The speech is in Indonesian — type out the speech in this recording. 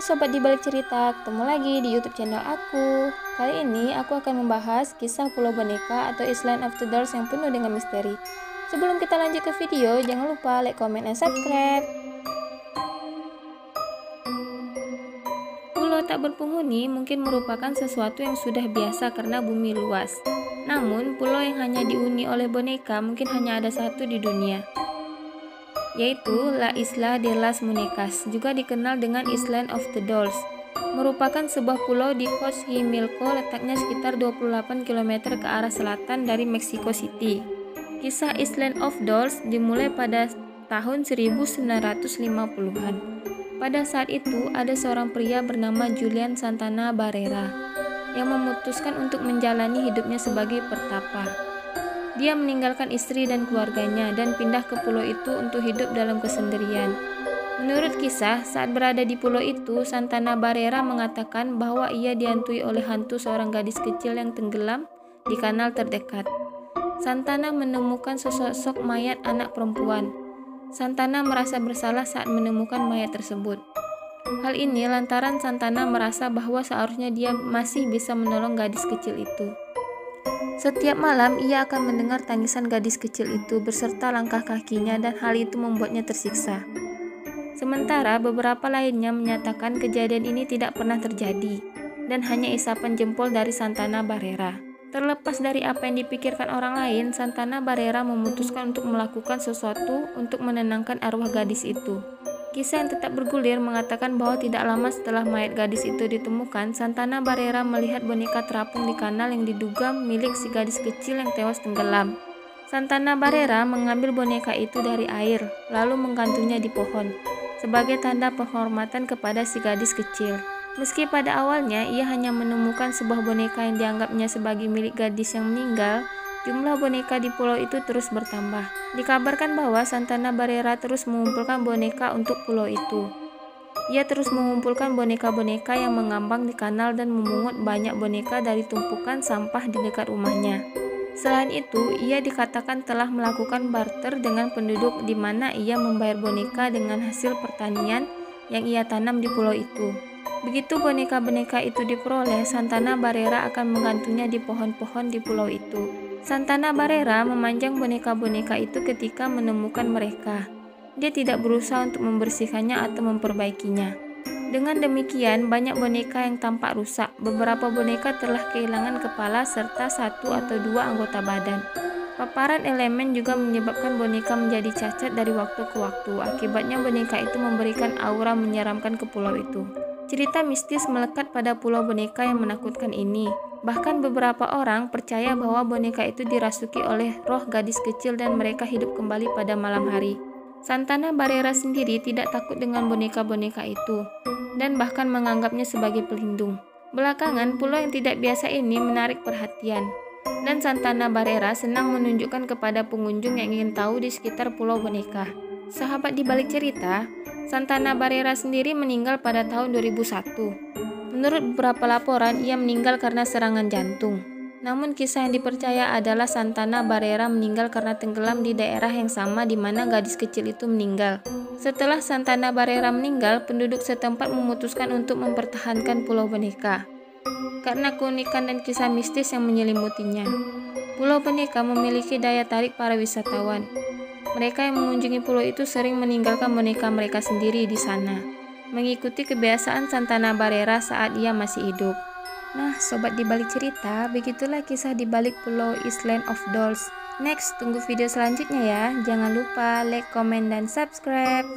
Sobat di Balik Cerita, ketemu lagi di YouTube channel aku. Kali ini aku akan membahas kisah Pulau Boneka atau Island of the Dolls yang penuh dengan misteri. Sebelum kita lanjut ke video, jangan lupa like, comment, and subscribe. Pulau tak berpenghuni mungkin merupakan sesuatu yang sudah biasa karena bumi luas. Namun, pulau yang hanya dihuni oleh boneka mungkin hanya ada satu di dunia, yaitu La Isla de las Muñecas, juga dikenal dengan Island of the Dolls. Merupakan sebuah pulau di Xochimilco, letaknya sekitar 28 km ke arah selatan dari Mexico City. Kisah Island of Dolls dimulai pada tahun 1950-an. Pada saat itu, ada seorang pria bernama Julian Santana Barrera yang memutuskan untuk menjalani hidupnya sebagai pertapa. Dia meninggalkan istri dan keluarganya dan pindah ke pulau itu untuk hidup dalam kesendirian. Menurut kisah, saat berada di pulau itu, Santana Barrera mengatakan bahwa ia dihantui oleh hantu seorang gadis kecil yang tenggelam di kanal terdekat. Santana menemukan sesosok mayat anak perempuan. Santana merasa bersalah saat menemukan mayat tersebut. Hal ini lantaran Santana merasa bahwa seharusnya dia masih bisa menolong gadis kecil itu. Setiap malam ia akan mendengar tangisan gadis kecil itu beserta langkah kakinya dan hal itu membuatnya tersiksa. Sementara beberapa lainnya menyatakan kejadian ini tidak pernah terjadi dan hanya isapan jempol dari Santana Barrera. Terlepas dari apa yang dipikirkan orang lain, Santana Barrera memutuskan untuk melakukan sesuatu untuk menenangkan arwah gadis itu. Kisah yang tetap bergulir mengatakan bahwa tidak lama setelah mayat gadis itu ditemukan, Santana Barrera melihat boneka terapung di kanal yang diduga milik si gadis kecil yang tewas tenggelam. Santana Barrera mengambil boneka itu dari air, lalu menggantungnya di pohon, sebagai tanda penghormatan kepada si gadis kecil. Meski pada awalnya ia hanya menemukan sebuah boneka yang dianggapnya sebagai milik gadis yang meninggal, jumlah boneka di pulau itu terus bertambah. Dikabarkan bahwa Santana Barrera terus mengumpulkan boneka untuk pulau itu. Ia terus mengumpulkan boneka-boneka yang mengambang di kanal dan memungut banyak boneka dari tumpukan sampah di dekat rumahnya. Selain itu, ia dikatakan telah melakukan barter dengan penduduk di mana ia membayar boneka dengan hasil pertanian yang ia tanam di pulau itu. Begitu boneka-boneka itu diperoleh, Santana Barrera akan menggantungnya di pohon-pohon di pulau itu. Santana Barrera memanjang boneka-boneka itu ketika menemukan mereka. Dia tidak berusaha untuk membersihkannya atau memperbaikinya. Dengan demikian, banyak boneka yang tampak rusak. Beberapa boneka telah kehilangan kepala serta satu atau dua anggota badan. Paparan elemen juga menyebabkan boneka menjadi cacat dari waktu ke waktu. Akibatnya boneka itu memberikan aura menyeramkan ke pulau itu. Cerita mistis melekat pada pulau boneka yang menakutkan ini. Bahkan beberapa orang percaya bahwa boneka itu dirasuki oleh roh gadis kecil dan mereka hidup kembali pada malam hari. Santana Barrera sendiri tidak takut dengan boneka-boneka itu dan bahkan menganggapnya sebagai pelindung. Belakangan, pulau yang tidak biasa ini menarik perhatian dan Santana Barrera senang menunjukkan kepada pengunjung yang ingin tahu di sekitar pulau boneka. Sahabat di balik cerita, Santana Barrera sendiri meninggal pada tahun 2001. Menurut beberapa laporan, ia meninggal karena serangan jantung. Namun kisah yang dipercaya adalah Santana Barrera meninggal karena tenggelam di daerah yang sama di mana gadis kecil itu meninggal. Setelah Santana Barrera meninggal, penduduk setempat memutuskan untuk mempertahankan pulau boneka karena keunikan dan kisah mistis yang menyelimutinya. Pulau boneka memiliki daya tarik para wisatawan. Mereka yang mengunjungi pulau itu sering meninggalkan boneka mereka sendiri di sana, mengikuti kebiasaan Santana Barrera saat ia masih hidup. Nah, sobat di balik cerita, begitulah kisah di balik pulau Island of Dolls. Next, tunggu video selanjutnya ya. Jangan lupa like, comment, dan subscribe.